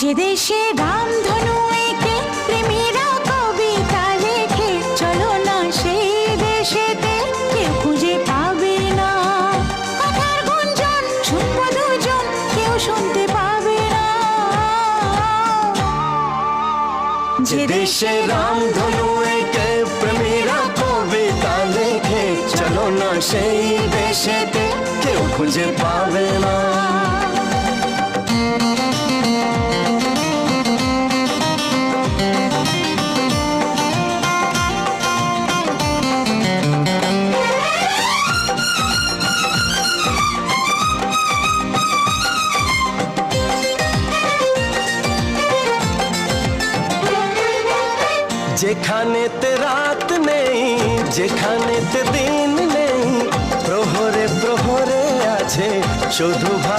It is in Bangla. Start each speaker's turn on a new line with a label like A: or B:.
A: যে দেশে রামধনু এঁকে প্রেমীরা কবিতা লেখে, চলো না সেই দেশেতে, কেউ খুঁজে পাবে না। কথার গুঞ্জন শুনবো দুজন, কেউ শুনতে পাবে না।
B: যে দেশে রামধনু এঁকে প্রেমীরা কবিতা লেখে, চলো না সেই দেশেতে, কেউ খুঁজে পাবে না। যেখানেতে রাত নেই, যেখানেতে দিন নেই, প্রহরে প্রহরে আছে শুধু ভালো।